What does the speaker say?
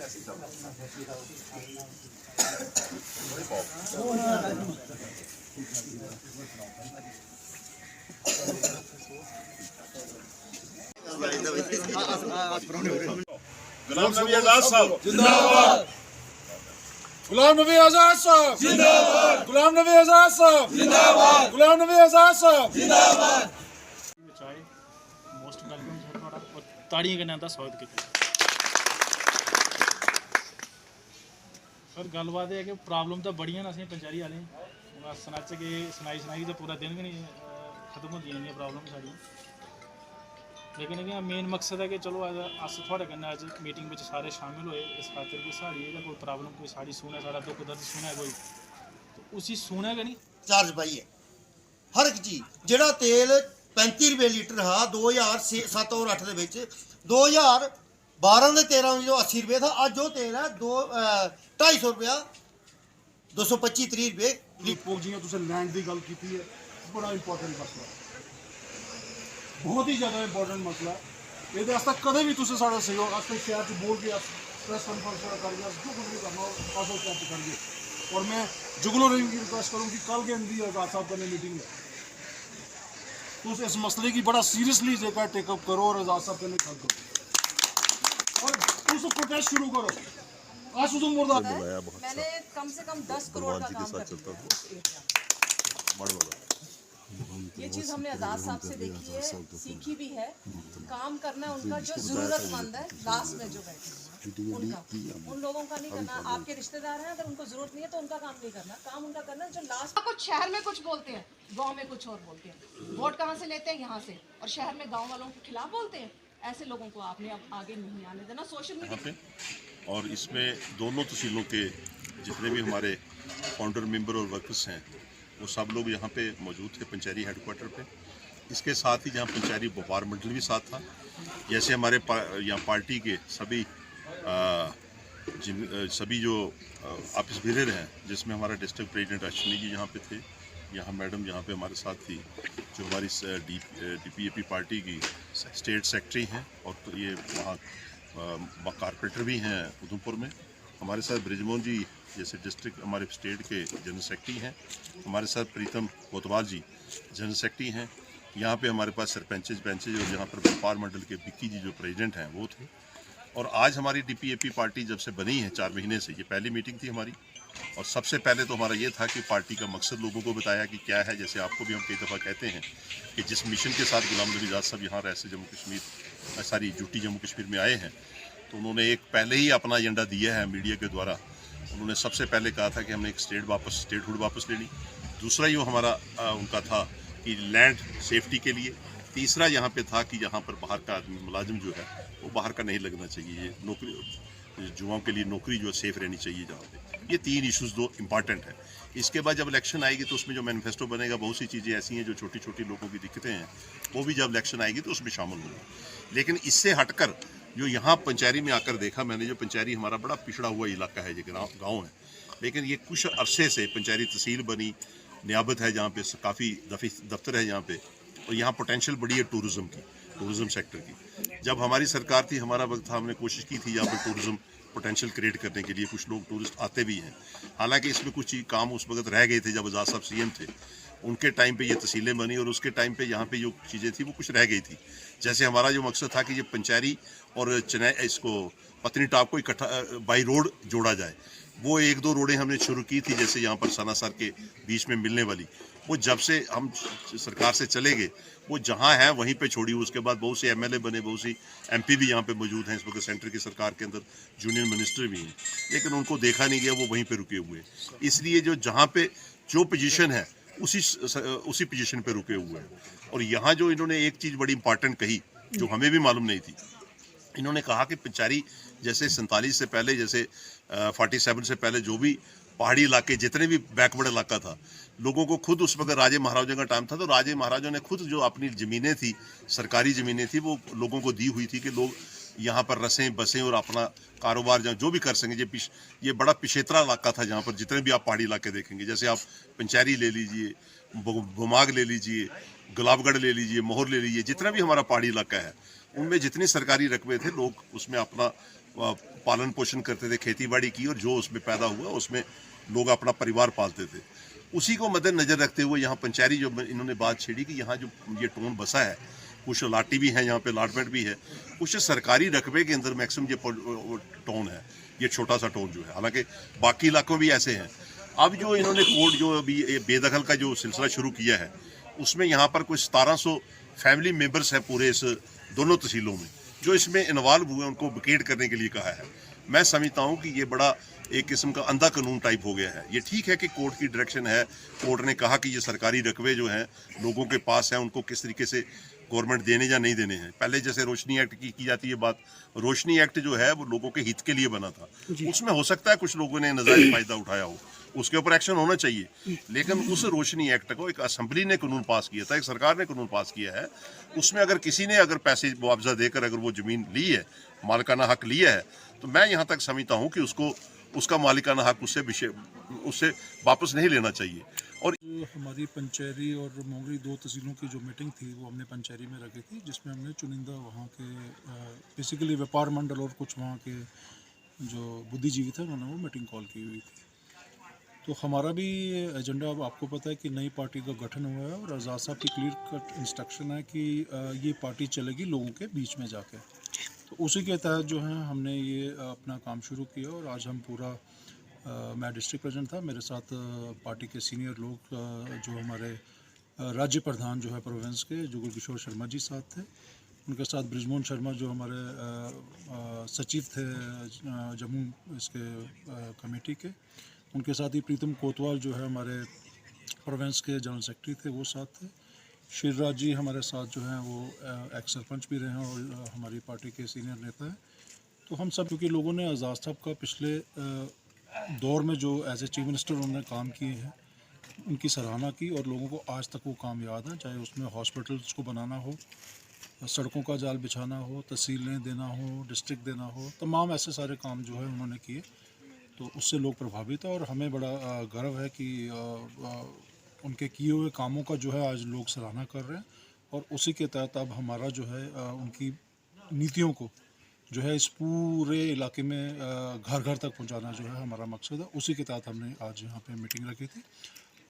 गुलाम नबी आजाद साहब जिंदाबाद। गुलाम नबी आजाद साहब जिंदाबाद। गुलाम नबी आजाद साहब जिंदाबाद। गुलाम नबी आजाद साहब जिंदाबाद। चाहे मोस्ट वेलकम है थोड़ा और ताड़ियां कन्नै दा स्वागत कीता सर गलबात है कि प्रॉब्लम तो बड़ियां न असें पंचैरी वाले हूँ अस सनाचे सनाई तो पूरा दिन भी नहीं खत्म होंदियां इन्नियां प्रॉब्लम सारियां लेकिन इ'यां मेन मकसद है कि चलो अस थुआढ़े कन्नै अज्ज मीटिंग बिच सारे शामिल होए इस खातिर कि साढ़ी कोई प्रॉब्लम कोई साढ़ी सुने साढ़ा दुख दर्द सुने कोई तो उसी सुने गै नहीं चार्ज पाइए हर एक चीज जेड़ा तेल 35 रुपए लीटर हा 2007 और 8 दे विच 2012 दे 13 में जो 80 रुपए था आज जो तेल है 250 रुपया 225 30 रुपए लोग जियां तुसें लैंड की गल की है बड़ा इंपॉर्टेंट मसला बहुत ही ज़्यादा इंपॉर्टेंट मसला ये कदे भी तुसें साढ़ा सहयोग अस शहर च बोल के प्रेस कॉन्फ्रेंस करिए जो कुछ भी करना पास करिए और मैं जुगनू रहीम की रिक्वेस्ट करूँ कि कल के अंदर आजाद साहब कन्नै मीटिंग है तो इस मसले की बड़ा सीरियसली जगह टेकअप करो और आजाद साहब कन्नै गल करो और तुस प्रोटेस्ट शुरू करो मैंने कम से कम 10 करोड़ का काम कर ये चीज़ हमने आज़ाद साहब से देखी है सीखी भी है काम करना उनका जो ज़रूरतमंद है लास्ट में जो बैठे उनका उन लोगों का नहीं करना आपके रिश्तेदार हैं अगर उनको ज़रूरत नहीं है तो उनका काम नहीं करना काम उनका करना जो लास्ट कुछ शहर में कुछ बोलते हैं गांव में कुछ और बोलते हैं वोट कहाँ से लेते हैं यहाँ से और शहर में गांव वालों के खिलाफ बोलते हैं ऐसे लोगों को आपने अब आगे नहीं आने देना सोशल मीडिया और इसमें दोनों तहसीलों के जितने भी हमारे फाउंडर मेंबर और वर्कर्स हैं वो सब लोग यहाँ पे मौजूद थे पंचैरी हेडक्वार्टर पे इसके साथ ही जहाँ पंचैरी व्यापार मंडल भी साथ था जैसे हमारे यहाँ पार्टी के सभी जो ऑफिस बेरर हैं जिसमें हमारा डिस्ट्रिक्ट प्रेसिडेंट अश्विनी जी यहाँ पे थे यहाँ मैडम यहाँ पे हमारे साथ थी जो हमारी DPAP पार्टी की स्टेट सेक्रेटरी हैं और तो ये वहाँ कारपोरेटर भी हैं उधमपुर में हमारे साथ ब्रिजमोहन जी जैसे डिस्ट्रिक्ट हमारे स्टेट के जनरल सेक्रेटरी हैं हमारे साथ प्रीतम कोतवाल जी जनरल सेक्रेटरी हैं यहाँ पे हमारे पास सरपंचेज और यहाँ पर व्यापार मंडल के बिक्की जी जो प्रेसिडेंट हैं वो थे और आज हमारी DPAP पार्टी जब से बनी है 4 महीने से ये पहली मीटिंग थी हमारी और सबसे पहले तो हमारा ये था कि पार्टी का मकसद लोगों को बताया कि क्या है जैसे आपको भी हम कई दफ़ा कहते हैं कि जिस मिशन के साथ गुलाम नबी आज़ाद साहब यहाँ रहते जम्मू कश्मीर सारी ड्यूटी जम्मू कश्मीर में आए हैं तो उन्होंने एक पहले ही अपना एजेंडा दिया है मीडिया के द्वारा उन्होंने सबसे पहले कहा था कि हमने एक स्टेटहुड वापस लेनी दूसरा ये हमारा उनका था कि लैंड सेफ्टी के लिए तीसरा यहाँ पे था कि यहाँ पर बाहर का आदमी मुलाजिम जो है वो बाहर का नहीं लगना चाहिए ये नौकरी युवाओं के लिए नौकरी जो है सेफ रहनी चाहिए जहाँ पे ये 3 इश्यूज़ दो इम्पॉर्टेंट है इसके बाद जब इलेक्शन आएगी तो उसमें जो मैनिफेस्टो बनेगा बहुत सी चीज़ें ऐसी हैं जो छोटी छोटी लोगों की दिक्कतें हैं वो भी जब इलेक्शन आएगी तो उसमें शामिल होंगी लेकिन इससे हटकर जो यहाँ पंचैरी में आकर देखा मैंने जो पंचैरी हमारा बड़ा पिछड़ा हुआ इलाका है ये गाँव है लेकिन ये कुछ अरसे से पंचैरी तहसील बनी नियाबत है जहाँ पे काफ़ी दफ्तर है यहाँ पे और यहाँ पोटेंशियल बड़ी है टूरिज़म सेक्टर की जब हमारी सरकार थी हमारा वक्त था हमने कोशिश की थी यहाँ पर टूरिज़म पोटेंशियल क्रिएट करने के लिए कुछ लोग टूरिस्ट आते भी हैं हालांकि इसमें कुछ काम उस वक्त रह गए थे जब आज़ाद साहब CM थे उनके टाइम पे ये तहसीलें बनी और उसके टाइम पे यहाँ पे जो चीज़ें थी वो कुछ रह गई थी जैसे हमारा जो मकसद था कि ये पंचैरी और चेन्नई इसको पत्नीटॉप को इकट्ठा बाई रोड जोड़ा जाए वो 1-2 रोडें हमने शुरू की थी जैसे यहाँ पर सनासर के बीच में मिलने वाली वो जब से हम सरकार से चले गए वो जहाँ है वहीं पे छोड़ी उसके बाद बहुत से MLA बने बहुत सी MP भी यहाँ पे मौजूद हैं इस वक्त सेंटर की सरकार के अंदर यूनियन मिनिस्टर भी हैं लेकिन उनको देखा नहीं गया वो वहीं पे रुके हुए इसलिए जो जहाँ पे जो पोजीशन है उसी पोजीशन पे रुके हुए हैं और यहाँ जो इन्होंने एक चीज़ बड़ी इंपॉर्टेंट कही जो हमें भी मालूम नहीं थी इन्होंने कहा कि पंचैरी जैसे 47 से पहले जैसे 47 से पहले जो भी पहाड़ी इलाके जितने भी बैकवर्ड इलाका था लोगों को खुद उस वक्त राजे महाराजों का टाइम था तो राजे महाराजों ने खुद जो अपनी ज़मीनें थी सरकारी ज़मीनें थी वो लोगों को दी हुई थी कि लोग यहाँ पर रसें बसें और अपना कारोबार जो भी कर सकें ये बड़ा पिछेतरा इलाका था जहाँ पर जितने भी आप पहाड़ी इलाके देखेंगे जैसे आप पंचैरी ले लीजिए बुमाग ले लीजिए गुलाबगढ़ ले लीजिए मोहर ले लीजिए जितना भी हमारा पहाड़ी इलाका है उनमें जितने सरकारी रकबे थे लोग उसमें अपना पालन पोषण करते थे, खेती बाड़ी की, और जो उसमें पैदा हुआ उसमें लोग अपना परिवार पालते थे। उसी को मद्देनजर रखते हुए यहाँ पंचायती जो इन्होंने बात छेड़ी कि यहाँ जो ये टोन बसा है, कुछ लाटी भी है, यहाँ पे अलॉटमेंट भी है, कुछ सरकारी रकबे के अंदर मैक्सिमम ये टोन है, ये छोटा सा टोन जो है, हालांकि बाकी इलाकों भी ऐसे हैं। अब जो इन्होंने कोर्ट जो अभी बेदखल का जो सिलसिला शुरू किया है, उसमें यहाँ पर कुछ 1700 फैमिली मेंबर्स हैं पूरे इस दोनों तहसीलों में, जो इसमें इन्वॉल्व हुए, उनको विकेट करने के लिए कहा है। मैं समझता हूँ कि ये बड़ा एक किस्म का अंधा कानून टाइप हो गया है। ये ठीक है कि कोर्ट की डायरेक्शन है, कोर्ट ने कहा कि ये सरकारी रकबे जो हैं लोगों के पास हैं, उनको किस तरीके से गवर्नमेंट देने या नहीं देने हैं। पहले जैसे रोशनी एक्ट की जाती है बात, रोशनी एक्ट जो है वो लोगों के हित के लिए बना था, उसमें हो सकता है कुछ लोगों ने नाजायज फायदा उठाया हो, उसके ऊपर एक्शन होना चाहिए। लेकिन उस रोशनी एक्ट को एक असेंबली ने कानून पास किया था, एक सरकार ने कानून पास किया है, उसमें अगर किसी ने अगर पैसे मुआवजा देकर अगर वो ज़मीन ली है, मालिकाना हक लिया है, तो मैं यहाँ तक समझता हूँ कि उसको उसका मालिकाना हक उससे वापस नहीं लेना चाहिए। और जो हमारी पंचैरी और मोंगरी 2 तहसीलों की जो मीटिंग थी वो हमने पंचैरी में रखी थी, जिसमें हमने चुनिंदा वहाँ के बेसिकली व्यापार मंडल और कुछ वहाँ के जो बुद्धिजीवी थे उन्होंने वो मीटिंग कॉल की हुई थी। तो हमारा भी एजेंडा, अब आपको पता है कि नई पार्टी का गठन हुआ है और आज़ाद साहब की क्लियर कट इंस्ट्रक्शन है कि ये पार्टी चलेगी लोगों के बीच में जाके। तो उसी के तहत जो है हमने ये अपना काम शुरू किया और आज हम पूरा मैं डिस्ट्रिक्ट प्रेसिडेंट था, मेरे साथ पार्टी के सीनियर लोग जो हमारे राज्य प्रधान जो है प्रोविंस के जुगल किशोर शर्मा जी साथ थे, उनके साथ बृजमोहन शर्मा जो हमारे सचिव थे जम्मू इसके कमेटी के, उनके साथ ही प्रीतम कोतवाल जो है हमारे प्रोविंस के जनरल सेक्रेटरी थे वो साथ थे, शिवराज जी हमारे साथ जो हैं वो एक्स सरपंच भी रहे हैं और हमारी पार्टी के सीनियर नेता हैं। तो हम सब, क्योंकि लोगों ने आज़ाद साहब का पिछले दौर में जो एज ए चीफ मिनिस्टर उन्होंने काम किए हैं उनकी सराहना की और लोगों को आज तक वो काम याद है, चाहे उसमें हॉस्पिटल्स को बनाना हो, सड़कों का जाल बिछाना हो, तहसीलें देना हो, डिस्ट्रिक्ट देना हो, तमाम ऐसे सारे काम जो है उन्होंने किए। तो उससे लोग प्रभावित हैं और हमें बड़ा गर्व है कि उनके किए हुए कामों का जो है आज लोग सराहना कर रहे हैं और उसी के तहत अब हमारा जो है उनकी नीतियों को जो है इस पूरे इलाके में घर घर तक पहुंचाना जो है हमारा मकसद है। उसी के तहत हमने आज यहाँ पे मीटिंग रखी थी